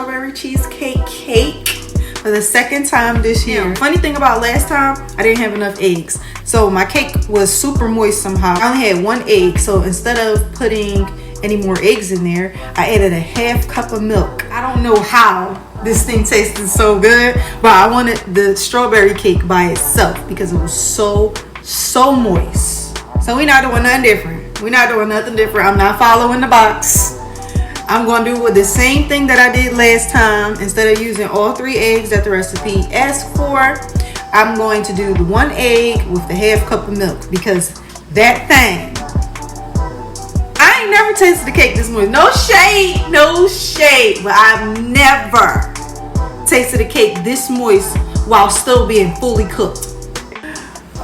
strawberry cheesecake cake for the second time this year. Funny thing about last time, I didn't have enough eggs. So my cake was super moist somehow. I only had 1 egg. So instead of putting any more eggs in there, I added a half cup of milk. I don't know how this thing tasted so good, but I wanted the strawberry cake by itself because it was so moist. So we're not doing nothing different. We're not doing nothing different. I'm not following the box. I'm going to do with the same thing that I did last time. Instead of using all 3 eggs that the recipe asked for, I'm going to do the 1 egg with the half cup of milk because that thing, I ain't never tasted the cake this moist. No shade, but I've never tasted a cake this moist while still being fully cooked.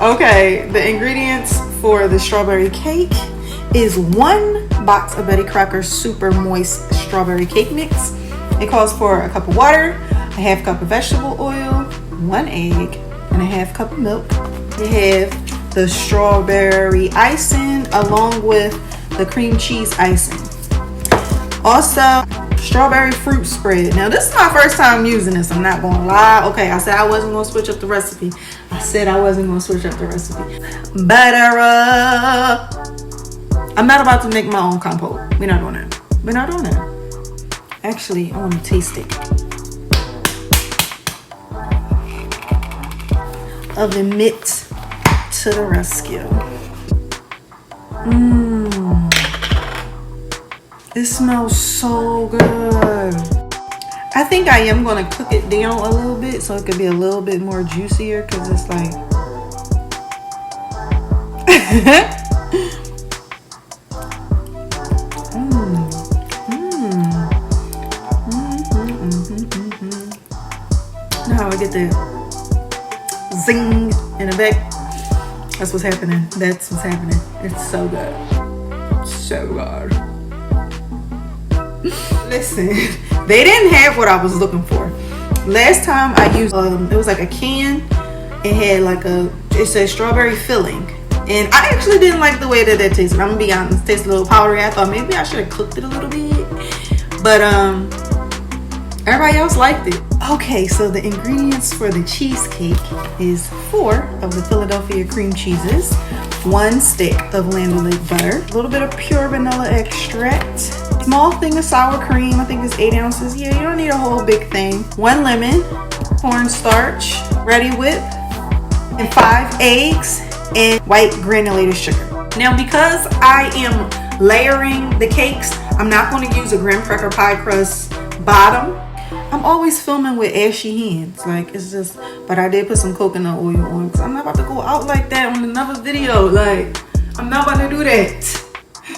Okay, the ingredients for the strawberry cake is 1 box of Betty Crocker super moist strawberry cake mix. It calls for a cup of water, a half cup of vegetable oil, 1 egg, and a half cup of milk. You have the strawberry icing along with the cream cheese icing. Also, strawberry fruit spread. Now this is my first time using this, I'm not gonna lie. Okay, I said I wasn't gonna switch up the recipe. But I'm not about to make my own compote. We're not doing that. Actually, I want to taste it. Oven mitt to the rescue. It smells so good. I think I am going to cook it down a little bit so it could be a little bit more juicier because it's like... How I get the zing in the back. That's what's happening. It's so good. So good. Listen, they didn't have what I was looking for. Last time I used it was like a can. It had like it said strawberry filling. And I actually didn't like the way that tasted. I'm gonna be honest, it tasted a little powdery. I thought maybe I should have cooked it a little bit. But everybody else liked it. Okay, so the ingredients for the cheesecake is 4 of the Philadelphia cream cheeses, 1 stick of Land O'Lakes butter, a little bit of pure vanilla extract, small thing of sour cream, I think it's 8 ounces. Yeah, you don't need a whole big thing. 1 lemon, cornstarch, ready whip, and 5 eggs, and white granulated sugar. Now, because I am layering the cakes, I'm not going to use a graham cracker pie crust bottom. I'm always filming with ashy hands, like it's just, but I did put some coconut oil on because I'm not about to go out like that on another video. Like, I'm not about to do that.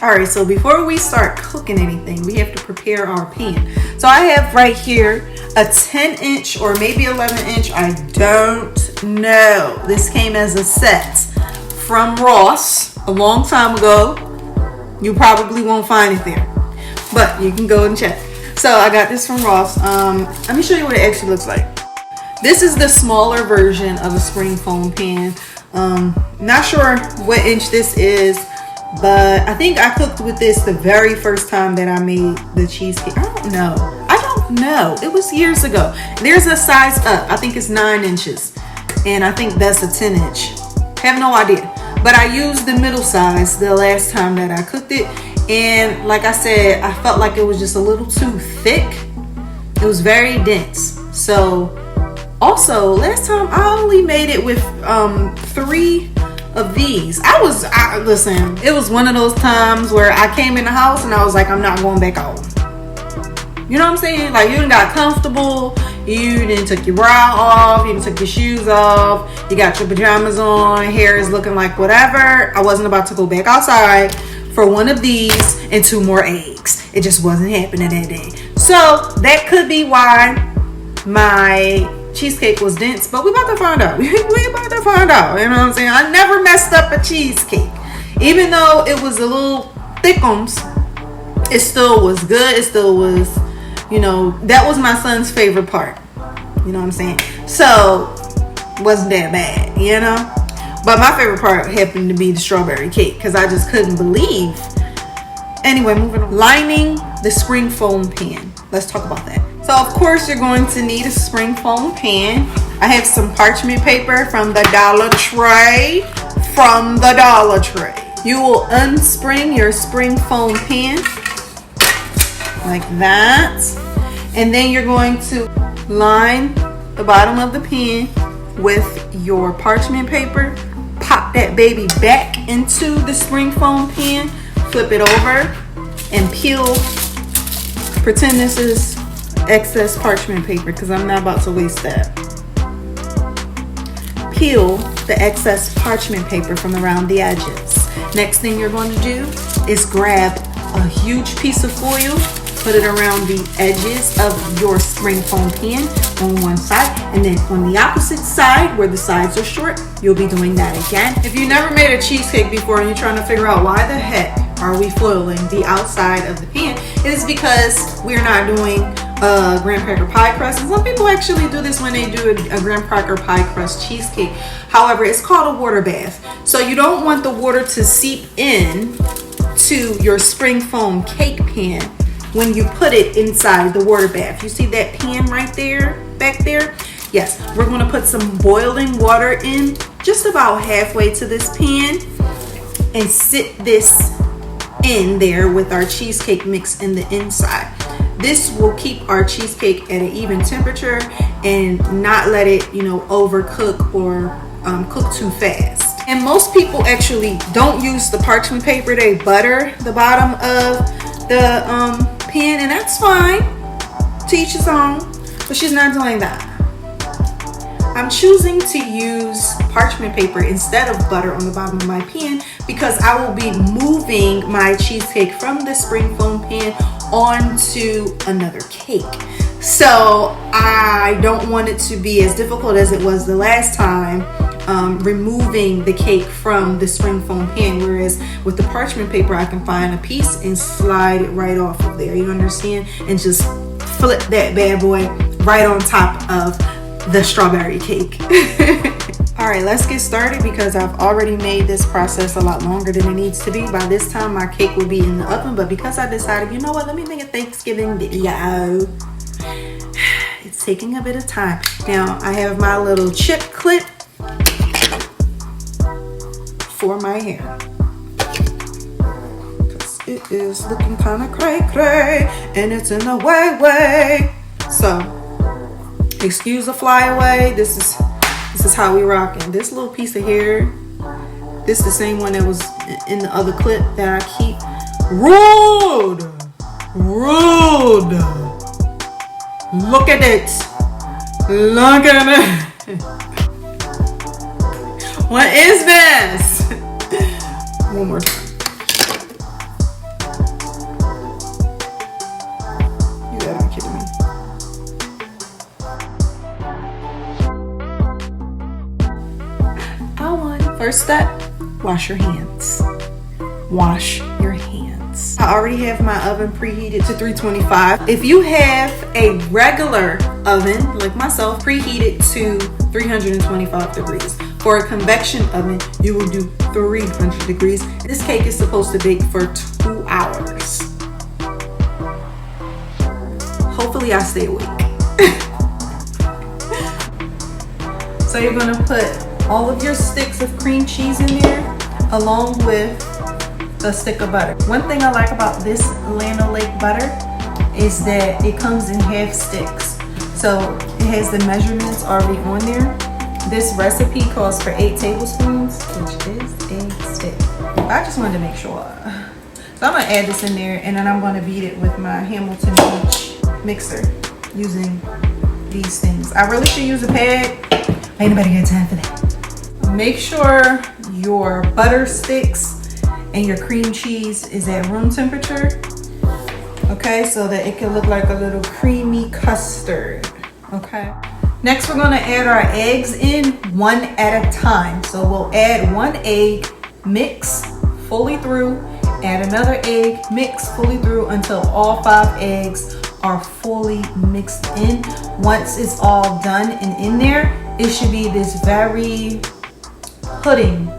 All right, so before we start cooking anything, we have to prepare our pan. So I have right here a 10-inch or maybe 11-inch, I don't know. This came as a set from Ross a long time ago. You probably won't find it there, but you can go and check. So I got this from Ross. Let me show you what it actually looks like. This is the smaller version of a Springform pan. Not sure what inch this is, but I think I cooked with this the very first time that I made the cheesecake. I don't know. It was years ago. There's a size up. I think it's 9 inches. And I think that's a 10-inch. Have no idea. But I used the middle size the last time that I cooked it. And like I said, I felt like it was just a little too thick. It was very dense. So also last time I only made it with 3 of these. Listen, it was one of those times where I came in the house and I was like, I'm not going back out. You know what I'm saying? Like, you done got comfortable, you done took your bra off, you done took your shoes off, you got your pajamas on, hair is looking like whatever. I wasn't about to go back outside for 1 of these and 2 more eggs. It just wasn't happening that day. So that could be why my cheesecake was dense, but we about to find out. We about to find out, you know what I'm saying? I never messed up a cheesecake. Even though it was a little thickums, it still was good. It still was, you know, that was my son's favorite part. You know what I'm saying? So, wasn't that bad, you know? But my favorite part happened to be the strawberry cake because I just couldn't believe. Anyway, moving on. Lining the Springform pan. let's talk about that. So of course you're going to need a Springform pan. I have some parchment paper from the Dollar Tree. You will unspring your Springform pan like that. And then you're going to line the bottom of the pan with your parchment paper. Pop that baby back into the Springform pan. Flip it over and peel. Pretend this is excess parchment paper because I'm not about to waste that. Peel the excess parchment paper from around the edges. Next thing you're going to do is grab a huge piece of foil, put it around the edges of your Springform pan on one side, and then on the opposite side where the sides are short, you'll be doing that again. If you never made a cheesecake before and you're trying to figure out why the heck are we foiling the outside of the pan, it is because we're not doing a graham cracker pie crust. And some people actually do this when they do a graham cracker pie crust cheesecake. However, it's called a water bath. So you don't want the water to seep in to your Springform cake pan when you put it inside the water bath. You see that pan right there, back there? Yes, we're gonna put some boiling water in just about halfway to this pan and sit this in there with our cheesecake mix in the inside. This will keep our cheesecake at an even temperature and not let it, overcook or cook too fast. And most people actually don't use the parchment paper. They butter the bottom of the pan, and that's fine. To each his own. But she's not doing that. I'm choosing to use parchment paper instead of butter on the bottom of my pan because I will be moving my cheesecake from the Springform pan onto another cake. So I don't want it to be as difficult as it was the last time removing the cake from the Springform pan, whereas with the parchment paper I can find a piece and slide it right off of there, you understand, and just flip that bad boy right on top of the strawberry cake. All right, let's get started because I've already made this process a lot longer than it needs to be. By this time my cake will be in the oven, but because I decided, you know what, let me make a Thanksgiving video, it's taking a bit of time. Now I have my little chip clip for my hair because it is looking kind of cray and it's in the way. So excuse the flyaway. This is how we rocking. This little piece of hair, this is the same one that was in the other clip that I keep. Rude. Look at it. What is this? One more time. You gotta be kidding me. First step, wash your hands. Wash your hands. I already have my oven preheated to 325. If you have a regular oven, like myself, preheat it to 325 degrees. For a convection oven, you will do 300 degrees. This cake is supposed to bake for 2 hours. Hopefully I stay awake. So you're gonna put all of your sticks of cream cheese in there along with a stick of butter. One thing I like about this Land Lake butter is that it comes in half sticks. So it has the measurements already on there. This recipe calls for 8 tablespoons, which is a stick. I just wanted to make sure. So I'm gonna add this in there and then I'm gonna beat it with my Hamilton Beach mixer using these things. I really should use a pad. Ain't nobody got time for that. Make sure your butter sticks and your cream cheese is at room temperature. Okay, so that it can look like a little creamy custard. Okay. Next, we're gonna add our eggs in one at a time. So we'll add 1 egg, mix fully through, add another egg, mix fully through until all 5 eggs are fully mixed in. Once it's all done and in there, it should be this very pudding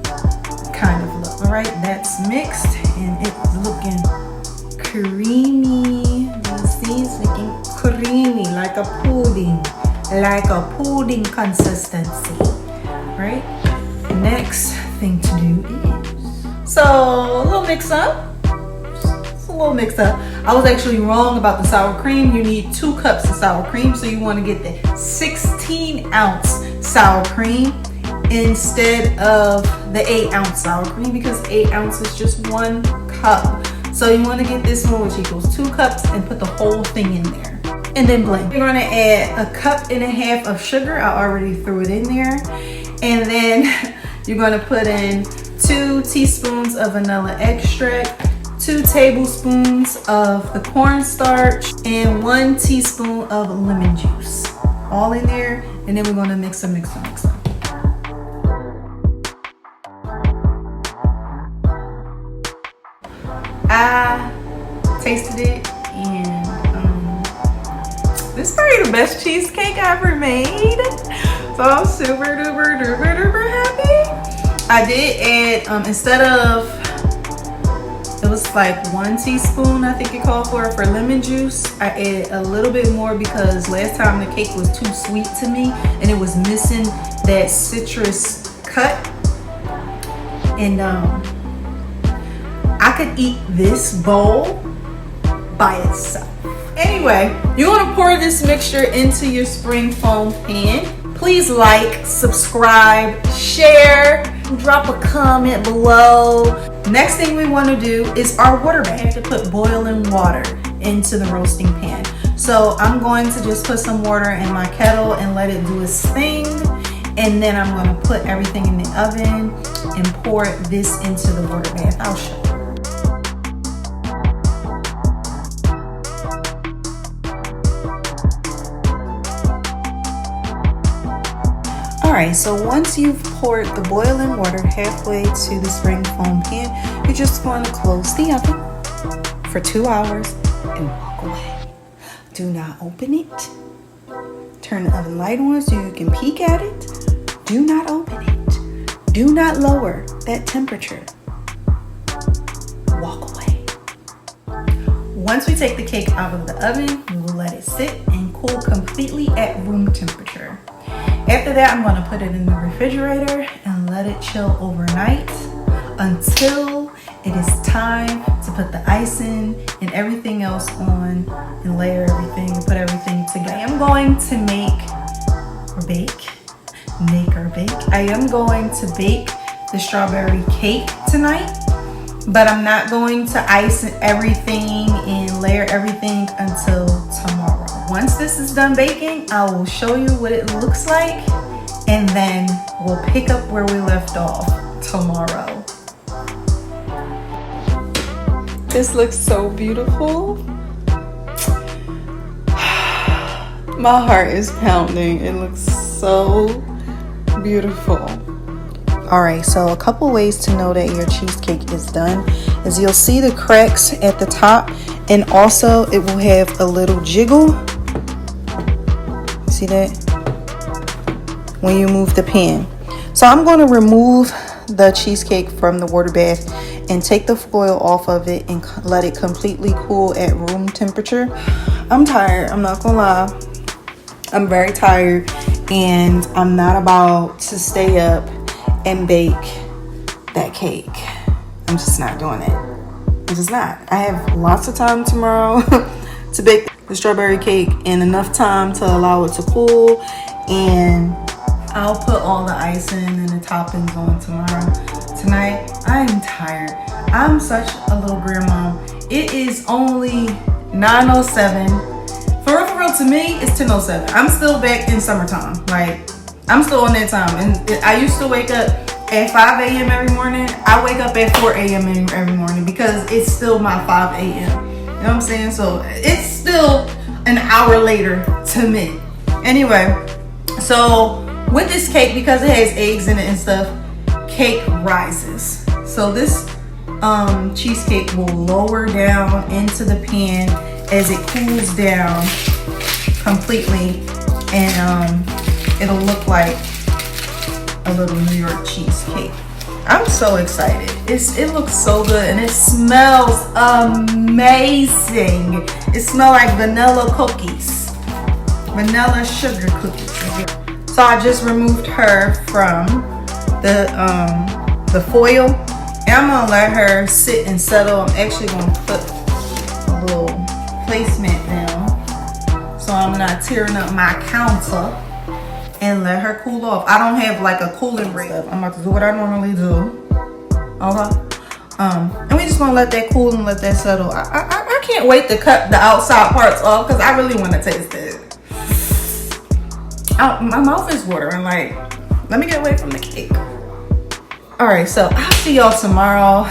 kind of look. All right, that's mixed and it's looking creamy. You see, it's looking like a pudding consistency, right? Next thing to do is, so a little mix up. I was actually wrong about the sour cream. You need 2 cups of sour cream, so you want to get the 16-ounce sour cream instead of the 8-ounce sour cream, because 8 ounces is just 1 cup. So you want to get this one, which equals 2 cups, and put the whole thing in there and then blend. You're going to add 1.5 cups of sugar. I already threw it in there. And then you're going to put in 2 teaspoons of vanilla extract, 2 tablespoons of the cornstarch, and 1 teaspoon of lemon juice. All in there, and then we're going to mix them. I tasted it, and this is probably the best cheesecake I ever made. So I'm super duper happy. I did add, instead of, it was like 1 teaspoon, I think it called for lemon juice. I added a little bit more because last time the cake was too sweet to me and it was missing that citrus cut. And I could eat this bowl by itself. Anyway, you want to pour this mixture into your Springform pan. Please like, subscribe, share, drop a comment below. Next thing we want to do is our water bath. I have to put boiling water into the roasting pan. So I'm going to just put some water in my kettle and let it do its thing. And then I'm going to put everything in the oven and pour this into the water bath. I'll show you. Alright, so once you've poured the boiling water halfway to the Springform pan, you're just going to close the oven for 2 hours and walk away. Do not open it. Turn the oven light on so you can peek at it. Do not open it. Do not lower that temperature. Walk away. Once we take the cake out of the oven, we will let it sit and cool completely at room temperature. After that, I'm going to put it in the refrigerator and let it chill overnight until it is time to put the icing and everything else on and layer everything and put everything together. I am going to make or bake. I am going to bake the strawberry cake tonight, but I'm not going to ice everything and layer everything until tomorrow. Once this is done baking, I will show you what it looks like, and then we'll pick up where we left off tomorrow. This looks so beautiful. My heart is pounding. It looks so beautiful. Alright, so a couple ways to know that your cheesecake is done is you'll see the cracks at the top, and also it will have a little jiggle. See that? When you move the pan. So I'm going to remove the cheesecake from the water bath and take the foil off of it and let it completely cool at room temperature. I'm tired, I'm not gonna lie. I'm very tired, and I'm not about to stay up and bake that cake. I'm just not doing it. I'm just not. I have lots of time tomorrow to bake the strawberry cake and enough time to allow it to cool, and I'll put all the icing and the toppings on tomorrow. Tonight, I am tired. I'm such a little grandma. It is only 9:07. For real, to me, it's 10:07. I'm still back in summertime. Like, I'm still on that time. And I used to wake up at 5 a.m. every morning. I wake up at 4 a.m. every morning because it's still my 5 a.m. You know what I'm saying? So it's still an hour later to me. Anyway, so with this cake, because it has eggs in it and stuff, cake rises. So this cheesecake will lower down into the pan as it cools down completely, and it'll look like a little New York cheesecake. I'm so excited. It looks so good, and it smells amazing. It smells like vanilla cookies. vanilla sugar cookies. So I just removed her from the foil, and I'm gonna let her sit and settle. I'm actually gonna put a little placement down so I'm not tearing up my counter, and let her cool off. I don't have like a cooling rate. I'm about to do what I normally do. Okay. And we just gonna let that cool and let that settle. I can't wait to cut the outside parts off because I really want to taste it. My mouth is watering. Like, let me get away from the cake. All right, so I'll see y'all tomorrow.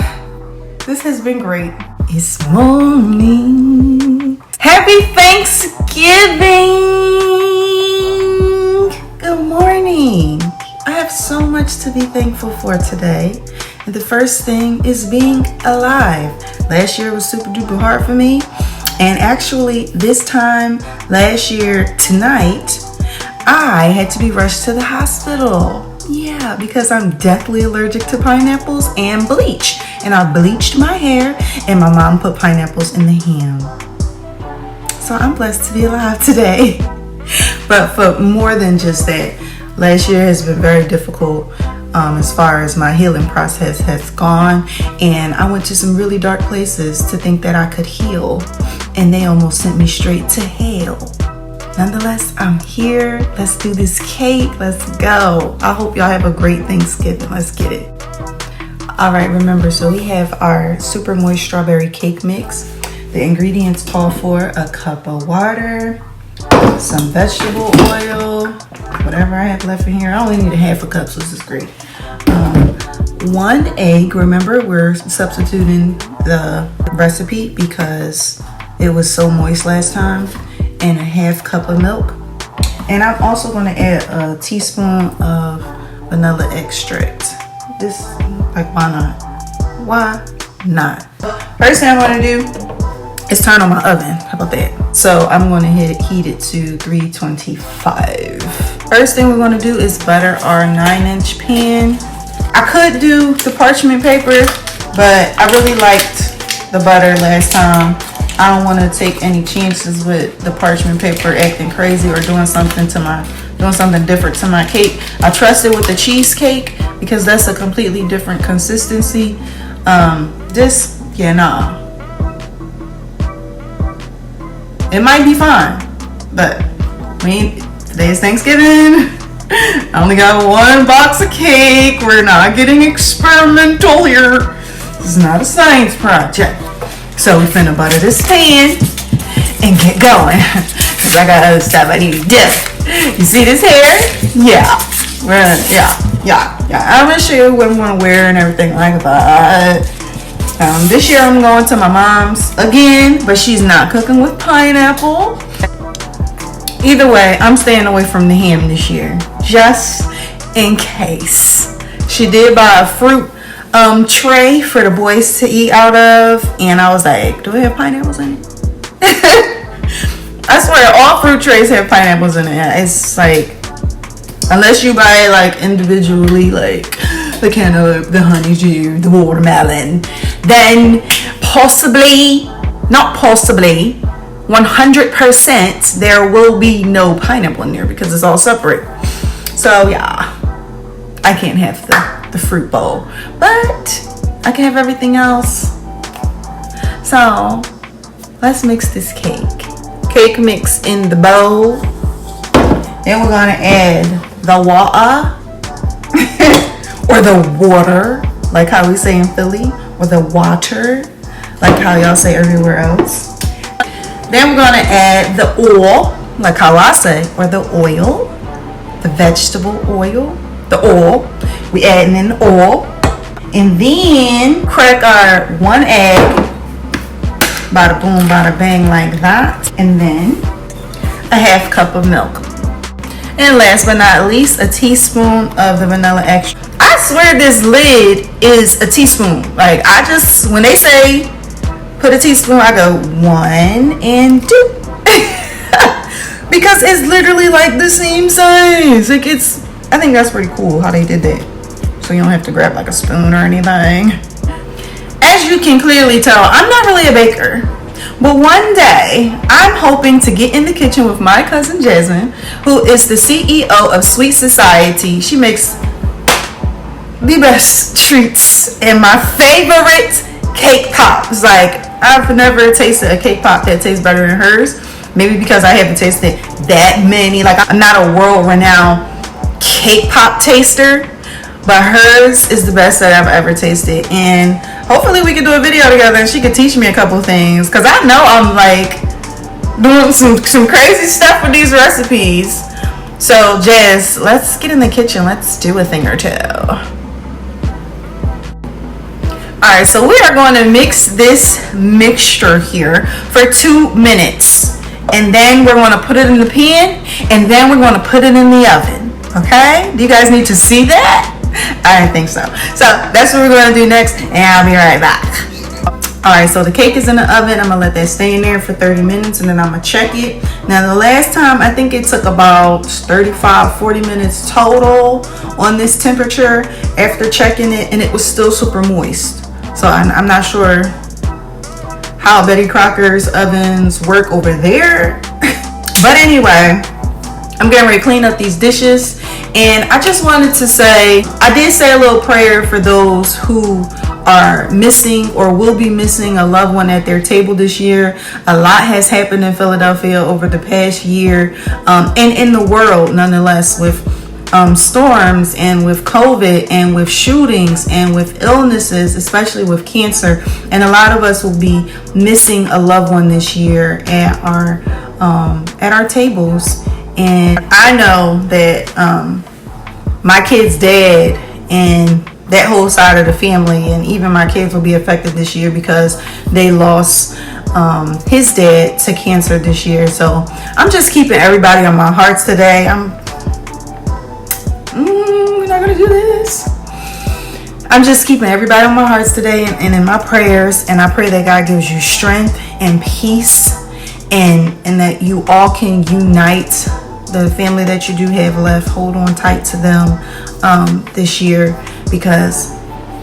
This has been great. It's morning. Happy Thanksgiving. Good morning. I have so much to be thankful for today. And the first thing is being alive. Last year was super duper hard for me. And actually this time last year tonight, I had to be rushed to the hospital. Yeah, because I'm deathly allergic to pineapples and bleach. And I bleached my hair and my mom put pineapples in the ham. So I'm blessed to be alive today. But for more than just that, last year has been very difficult as far as my healing process has gone. And I went to some really dark places to think that I could heal. And they almost sent me straight to hell. Nonetheless, I'm here. Let's do this cake. Let's go. I hope y'all have a great Thanksgiving. Let's get it. All right, remember, so we have our super moist strawberry cake mix. The ingredients call for a cup of water, some vegetable oil, whatever I have left in here. I only need a half a cup, so this is great. 1 egg. Remember, we're substituting the recipe because it was so moist last time. And a half cup of milk. And I'm also going to add a teaspoon of vanilla extract. This, like, why not? Why not? First thing I'm going to do is turn on my oven. How about that? So I'm going to heat it to 325. First thing we're going to do is butter our 9-inch pan. I could do the parchment paper, but I really liked the butter last time. I don't want to take any chances with the parchment paper acting crazy or doing something different to my cake. I trust it with the cheesecake because that's a completely different consistency. Nah. It might be fine, but today's Thanksgiving. I only got 1 box of cake. We're not getting experimental here. This is not a science project. So we finna butter this pan and get going. Cause I got other stuff I need to do. You see this hair? Yeah. I'm gonna show you what I'm gonna wear and everything like that. This year I'm going to my mom's again, but she's not cooking with pineapple. Either way, I'm staying away from the ham this year, just in case. She did buy a fruit tray for the boys to eat out of, and I was like, do it have pineapples in it? I swear all fruit trays have pineapples in it. It's like, unless you buy it like individually, like the cantaloupe, the honeydew, the watermelon, then possibly, not possibly, 100% there will be no pineapple in there because it's all separate. So yeah, I can't have the fruit bowl, but I can have everything else. So let's mix this cake mix in the bowl. Then we're gonna add the water or the water, like how we say in Philly, or the water, like how y'all say everywhere else. Then we're gonna add the oil, like how I say, or the oil, the vegetable oil, the oil. We adding in the oil, and then crack our 1 egg, bada boom, bada bang, like that, and then a half cup of milk. And last but not least, a teaspoon of the vanilla extract. I swear this lid is a teaspoon. Like, when they say put a teaspoon, I go 1 and 2. Because it's literally like the same size. Like, I think that's pretty cool how they did that. So you don't have to grab like a spoon or anything. As you can clearly tell, I'm not really a baker. But one day, I'm hoping to get in the kitchen with my cousin Jasmine, who is the CEO of Sweet Society. She makes the best treats and my favorite cake pops. Like, I've never tasted a cake pop that tastes better than hers. Maybe because I haven't tasted that many. Like, I'm not a world-renowned cake pop taster, but hers is the best that I've ever tasted. And hopefully we can do a video together and she could teach me a couple things, because I know I'm like doing some crazy stuff with these recipes. So Jazz, let's get in the kitchen. Let's do a thing or two. Alright, so we are going to mix this mixture here for 2 minutes. And then we're going to put it in the pan, and then we're going to put it in the oven. Okay? Do you guys need to see that? I think so. So that's what we're going to do next, and I'll be right back. Alright, so the cake is in the oven. I'm going to let that stay in there for 30 minutes, and then I'm going to check it. Now, the last time, I think it took about 35-40 minutes total on this temperature after checking it, and it was still super moist. So I'm not sure how Betty Crocker's ovens work over there. But anyway, I'm getting ready to clean up these dishes. And I just wanted to say, I did say a little prayer for those who are missing or will be missing a loved one at their table this year. A lot has happened in Philadelphia over the past year, and in the world nonetheless, with storms and with COVID and with shootings and with illnesses, especially with cancer. And a lot of us will be missing a loved one this year at our tables. And I know that my kid's dad and that whole side of the family, and even my kids, will be affected this year because they lost his dad to cancer this year. So I'm just keeping everybody on my hearts today. We're not gonna do this. I'm just keeping everybody on my hearts today and in my prayers, and I pray that God gives you strength and peace, and that you all can unite. The family that you do have left, hold on tight to them this year, because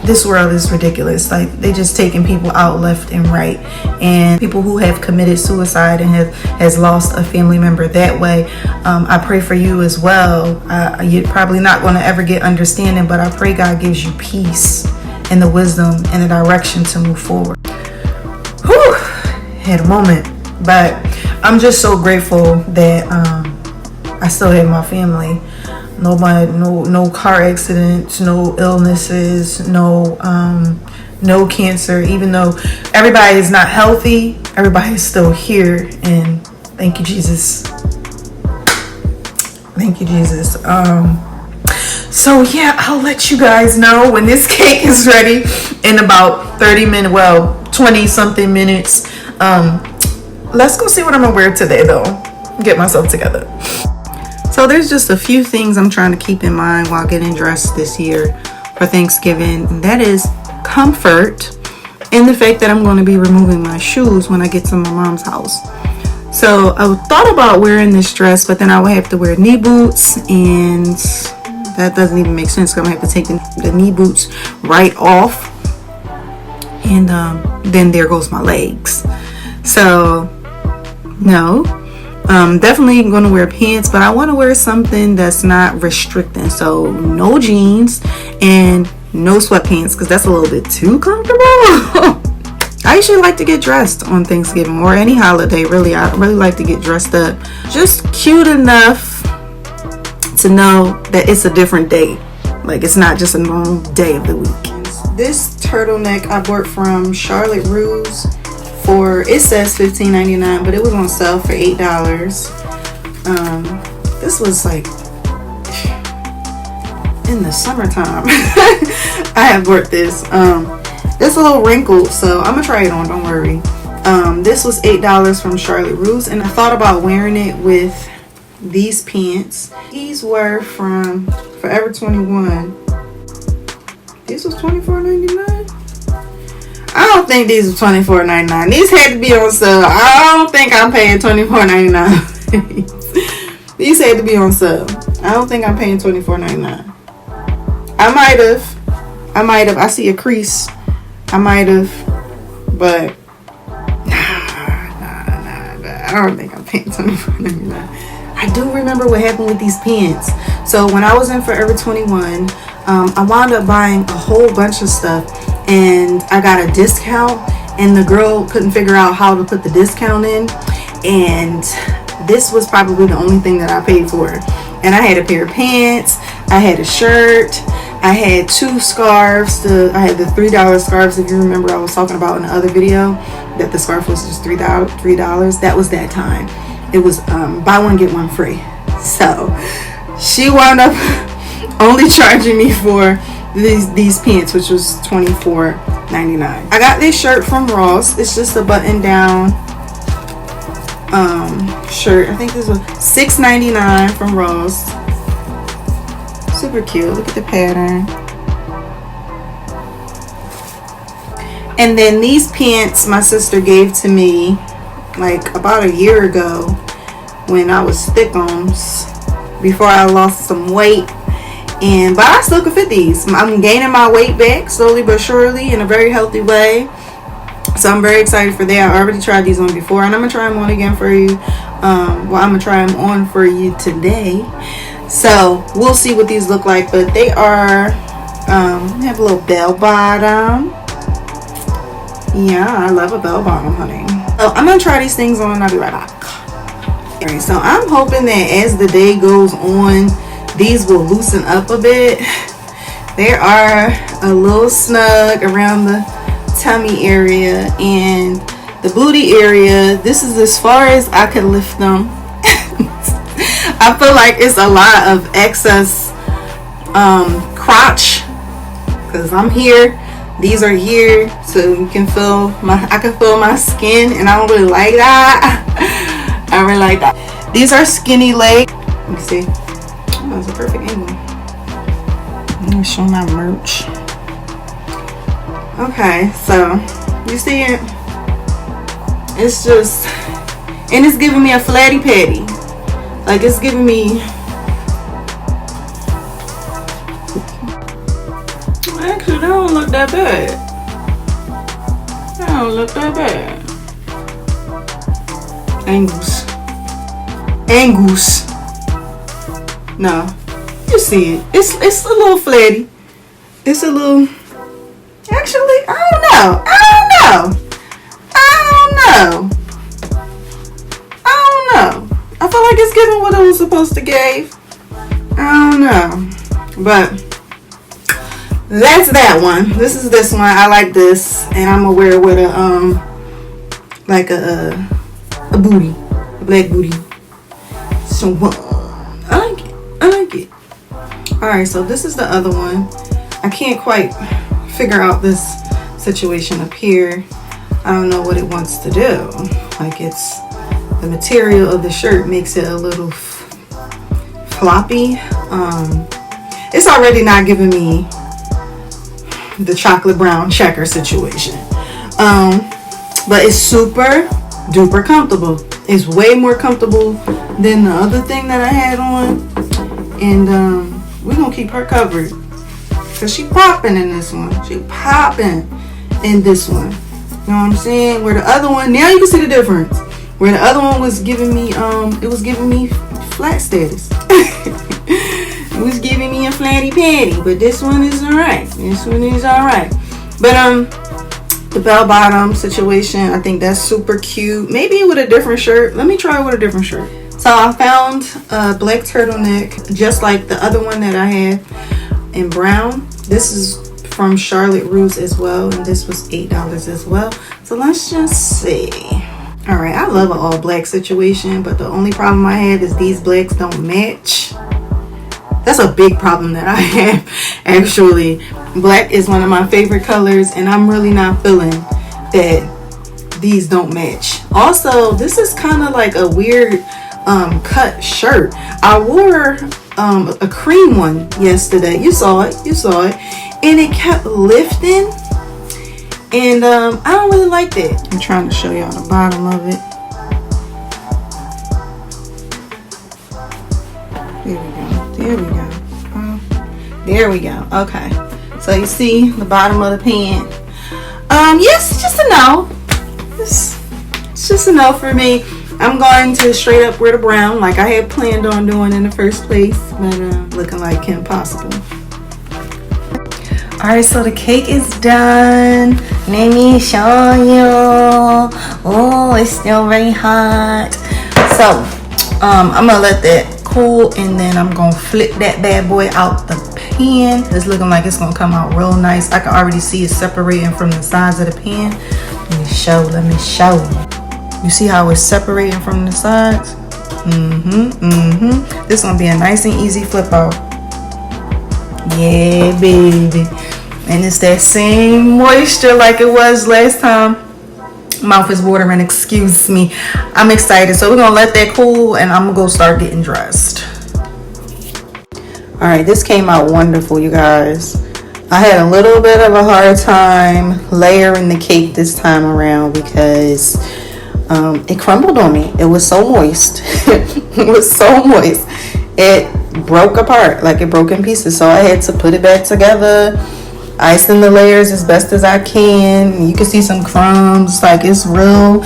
this world is ridiculous. Like, they just taking people out left and right, and people who have committed suicide and has lost a family member that way. I pray for you as well. You're probably not going to ever get understanding, but I pray God gives you peace and the wisdom and the direction to move forward. Whew, had a moment, but I'm just so grateful that I still have my family. Nobody, no car accidents, no illnesses, no cancer. Even though everybody is not healthy, everybody is still here. And thank you, Jesus. Thank you, Jesus. So yeah, I'll let you guys know when this cake is ready in about 20 something minutes. Let's go see what I'm gonna wear today though. Get myself together. So there's just a few things I'm trying to keep in mind while getting dressed this year for Thanksgiving, and that is comfort and the fact that I'm going to be removing my shoes when I get to my mom's house. So I thought about wearing this dress, but then I would have to wear knee boots, and that doesn't even make sense. I'm going to have to take the knee boots right off, and then there goes my legs. So no. Definitely going to wear pants, but I want to wear something that's not restricting. So no jeans and no sweatpants, because that's a little bit too comfortable. I usually like to get dressed on Thanksgiving or any holiday, really. I really like to get dressed up. Just cute enough to know that it's a different day. Like, it's not just a normal day of the week. This turtleneck I bought from Charlotte Russe. It says $15.99, but it was on sale for $8. This was like in the summertime. I have bought this. It's a little wrinkled, so I'm gonna try it on, don't worry. This was $8 from Charlotte Russe, and I thought about wearing it with these pants. These were from Forever 21. This was $24.99. I don't think these were $24.99. These had to be on sale. I don't think I'm paying $24.99. These had to be on sale. I don't think I'm paying $24.99. I might have. I see a crease. I might have, but I don't think I'm paying 24. I do remember what happened with these pants. So when I was in Forever 21, I wound up buying a whole bunch of stuff, and I got a discount, and the girl couldn't figure out how to put the discount in, and this was probably the only thing that I paid for. And I had a pair of pants, I had a shirt, I had 2 scarves. I had the $3 scarves, if you remember I was talking about in the other video, that the scarf was just $3. That was that time. It was buy one get one free. So she wound up only charging me for these pants, which was $24.99. I got this shirt from Ross. It's just a button down shirt. I think this was $6.99 from Ross. Super cute. Look at the pattern. And then these pants my sister gave to me like about a year ago when I was thick-ons, before I lost some weight. But I still can fit these. I'm gaining my weight back slowly but surely in a very healthy way. So I'm very excited for that. I already tried these on before, and I'm gonna try them on again for you. I'm gonna try them on for you today. So we'll see what these look like. But they are, they have a little bell bottom. Yeah, I love a bell bottom, honey. So I'm gonna try these things on and I'll be right back. Alright, so I'm hoping that as the day goes on, these will loosen up a bit. They are a little snug around the tummy area and the booty area. This is as far as I can lift them. I feel like it's a lot of excess crotch, because I'm here, these are here, so you can feel I can feel my skin, and I don't really like that. I don't really like that. These are skinny leg. Let me see. Oh, that's a perfect angle. Let me show my merch. Okay, so you see it? It's just, and it's giving me a flatty patty. Like, it's giving me, actually, that don't look that bad. That don't look that bad. Angles. No, you see it. It's a little flatty. It's a little. Actually, I don't know. I feel like it's giving what it was supposed to give. I don't know. But that's that one. This is this one. I like this. And I'm gonna wear it with a like a booty. A black booty. So I like it. Alright, so this is the other one. I can't quite figure out this situation up here. I don't know what it wants to do. Like, it's the material of the shirt makes it a little floppy. It's already not giving me the chocolate brown checker situation. But it's super duper comfortable. It's way more comfortable than the other thing that I had on. And we're gonna keep her covered, because she popping in this one. She popping in this one. You know what I'm saying? Where the other one, now you can see the difference. Where the other one was giving me, it was giving me flat status. It was giving me a flatty patty. But this one is alright. This one is alright. But the bell bottom situation, I think that's super cute. Maybe with a different shirt. Let me try it with a different shirt. So I found a black turtleneck, just like the other one that I had in brown. This is from Charlotte Russe as well, and this was $8 as well. So let's just see. All right, I love an all black situation, but the only problem I have is these blacks don't match. That's a big problem that I have, actually. Black is one of my favorite colors, and I'm really not feeling that these don't match. Also, this is kind of like a weird cut shirt. I wore a cream one yesterday. You saw it, and it kept lifting, and I don't really like that. I'm trying to show y'all the bottom of it. There we go. Okay, so you see the bottom of the pant. Yes, it's just a no. It's just a no for me. I'm going to straight up wear the brown like I had planned on doing in the first place, but looking like impossible. Alright, so the cake is done. Let me show you. Oh, it's still very hot. So, I'm gonna let that cool, and then I'm gonna flip that bad boy out the pan. It's looking like it's gonna come out real nice. I can already see it separating from the sides of the pan. Let me show you. You see how it's separating from the sides? This is gonna be a nice and easy flip out. Yeah, baby. And it's that same moisture like it was last time. Mouth is watering, excuse me. I'm excited. So we're gonna let that cool, and I'm gonna go start getting dressed. All right, this came out wonderful, you guys. I had a little bit of a hard time layering the cake this time around because it crumbled on me. It was so moist. It was so moist. It broke apart, like it broke in pieces. So I had to put it back together, icing the layers as best as I can. You can see some crumbs, like it's real.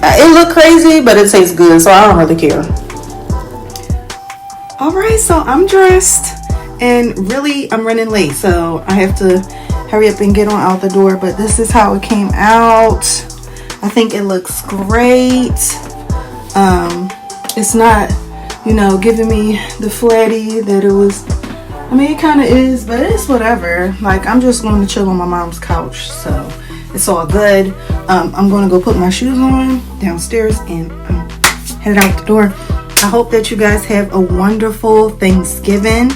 It looked crazy, but it tastes good, so I don't really care. All right, so I'm dressed, and really I'm running late, so I have to hurry up and get on out the door. But this is how it came out. I think it looks great. It's not, giving me the flatty that it was. I mean, it kind of is, but it's whatever. Like, I'm just going to chill on my mom's couch, so it's all good. I'm going to go put my shoes on downstairs and head out the door. I hope that you guys have a wonderful Thanksgiving,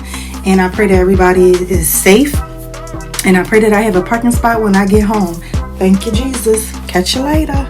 and I pray that everybody is safe, and I pray that I have a parking spot when I get home. Thank you, Jesus. Catch you later.